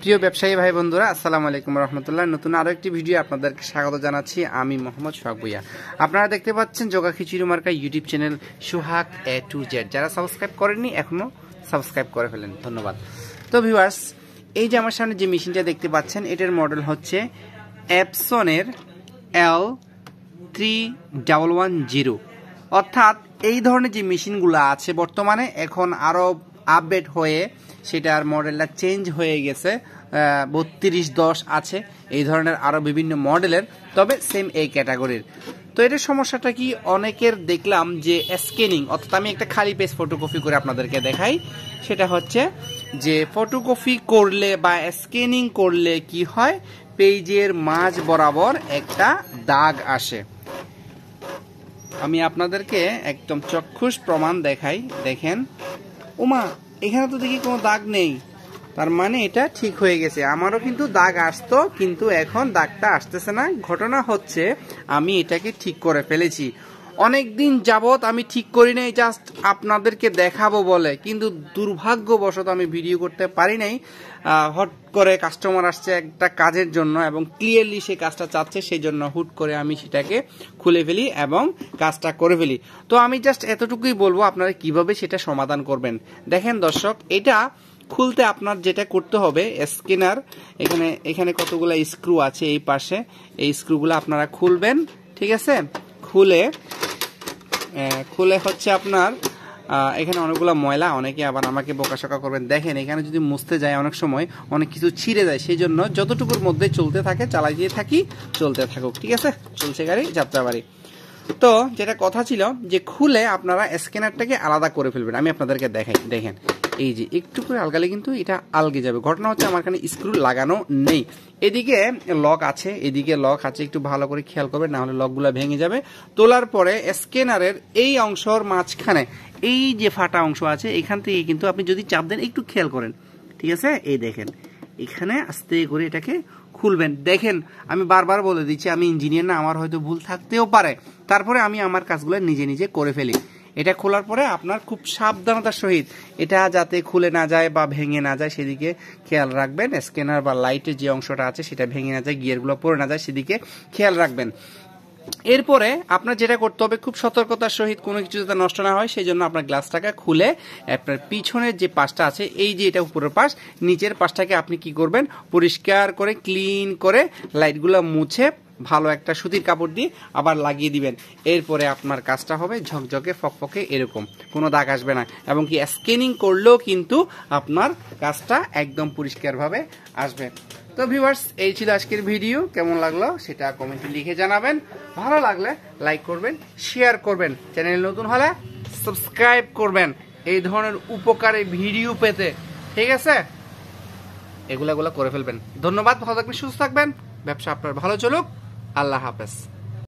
প্রিয় ব্যবসায়ী ভাই বন্ধুরা, আসসালামু আলাইকুম রহমতুল্লাহ। নতুন আরো একটি ভিডিও আপনাদেরকে স্বাগত জানাচ্ছি। আমি মোহাম্মদ সোহাগ ভুঁইয়া। আপনারা দেখতে পাচ্ছেন জগা খিচুড়ি মার্কা YouTube channel Sohag A to Z। যারা সাবস্ক্রাইব করেননি এখনো সাবস্ক্রাইব করে ফেলেন, ধন্যবাদ। তো ভিউয়ার্স, এই যে আমার সামনে যে মেশিনটা দেখতে পাচ্ছেন, এটার মডেল হচ্ছে এপসনের L3110। অর্থাৎ এই ধরনের যে মেশিনগুলো আছে বর্তমানে এখন আরো আপডেট হয়ে সেটার মডেলটা চেঞ্জ হয়ে গেছে। 3210 আছে, এই ধরনের আরো বিভিন্ন মডেলের, তবে সেম এই ক্যাটাগরির। তো এটার সমস্যাটা কি, অনেকের দেখলাম যে স্ক্যানিং, অর্থাৎ আমি একটা খালি পেজ ফটোকপি করে আপনাদেরকে দেখাই। সেটা হচ্ছে যে ফটোকপি করলে বা স্ক্যানিং করলে কি হয়, পেজের মাঝ বরাবর একটা দাগ আসে। আমি আপনাদেরকে একদম চক্ষুষ প্রমাণ দেখাই, দেখেন। ওমা, এখানে তো দেখি কোনো দাগ নেই, তার মানে এটা ঠিক হয়ে গেছে। আমারও কিন্তু দাগ আসতো, কিন্তু এখন দাগটা আসতেছে না। ঘটনা হচ্ছে আমি এটাকে ঠিক করে ফেলেছি। অনেকদিন যাবত আমি ঠিক করি নাই, জাস্ট আপনাদেরকে দেখাবো বলে, কিন্তু দুর্ভাগ্যবশত আমি ভিডিও করতে পারি নাই। হট করে কাস্টমার আসছে একটা কাজের জন্য এবং ক্লিয়ারলি সে কাজটা চাচ্ছে, সেই জন্য হুট করে আমি সেটাকে খুলে ফেলি এবং কাজটা করে ফেলি। তো আমি জাস্ট এতটুকুই বলবো, আপনারা কিভাবে সেটা সমাধান করবেন। দেখেন দর্শক, এটা খুলতে আপনার যেটা করতে হবে, স্ক্যানার এখানে কতগুলো স্ক্রু আছে এই পাশে, এই স্ক্রুগুলো আপনারা খুলবেন, ঠিক আছে। খুলে হচ্ছে আপনার এখানে অনেকগুলো ময়লা, অনেকে আবার আমাকে বোকাশোকা করবেন। দেখেন এখানে যদি মুছতে যায় অনেক সময় অনেক কিছু ছিঁড়ে যায়, সেই জন্য যতটুকুর মধ্যে চলতে থাকে চালাইতে থাকি, চলতে থাকুক, ঠিক আছে। চলছে গাড়ি, যাত্রা বাড়ি। তো যেটা কথা ছিল যে খুলে আপনারা স্ক্যানারটাকে আলাদা করে ফেলবেন। আমি আপনাদেরকে দেখাই, দেখেন এই যে একটু করে আলগালে কিন্তু এটা আলগে যাবে। ঘটনা হচ্ছে আমার এখানে স্ক্রু লাগানো নেই। এদিকে লক আছে, এদিকে লক আছে, একটু ভালো করে খেয়াল করবেন, না হলে লকগুলো ভেঙে যাবে। তোলার পরে স্ক্যানারের এই অংশের মাঝখানে এই যে ফাটা অংশ আছে, এখান থেকে কিন্তু আপনি যদি চাপ দেন, একটু খেয়াল করেন, ঠিক আছে। এই দেখেন এখানে আস্তে করে এটাকে খুলবেন। দেখেন আমি বারবার বলে দিচ্ছি, আমি ইঞ্জিনিয়ার না, আমার হয়তো ভুল থাকতেও পারে, তারপরে আমি আমার কাজগুলো নিজে নিজে করে ফেলি। এটা খোলার পরে আপনার খুব সাবধানতার সহিত এটা যাতে খুলে না যায় বা ভেঙে না যায় সেদিকে খেয়াল রাখবেন। স্ক্যানার বা লাইটের যে অংশটা আছে সেটা ভেঙে না যায়, গিয়ারগুলো পড়ে না যায়, সেদিকে খেয়াল রাখবেন। এরপরে আপনার যেটা করতে হবে, খুব সতর্কতার সহিত কোনো কিছু যাতে নষ্ট না হয়, সেই জন্য আপনার গ্লাসটাকে খুলে আপনার পিছনের যে পাশটা আছে, এই যে এটা উপরের পাশ, নিচের পাশটাকে আপনি কি করবেন, পরিষ্কার করে ক্লিন করে লাইটগুলো মুছে ভালো একটা সুতির কাপড় দিয়ে আবার লাগিয়ে দিবেন। এরপরে আপনার কাজটা হবে ঝকঝকে ফকফকে, এরকম কোনো দাগ আসবে না, এবং কি স্ক্যানিং করলেও কিন্তু আপনার কাজটা একদম পরিষ্কারভাবে আসবে। তো ভিউয়ার্স, এই ছিল আজকের ভিডিও। কেমন লাগলো সেটা কমেন্টে লিখে জানাবেন। ভালো লাগলে লাইক করবেন, শেয়ার করবেন, চ্যানেল নতুন হলে সাবস্ক্রাইব করবেন এই ধরনের উপকারী ভিডিও পেতে, ঠিক আছে। এগুলা করে ফেলবেন। ধন্যবাদ, ভালো থাকবেন, সুস্থ থাকবেন, ব্যবসা আপনার ভালো চলুক। আল্লাহ হাফেজ।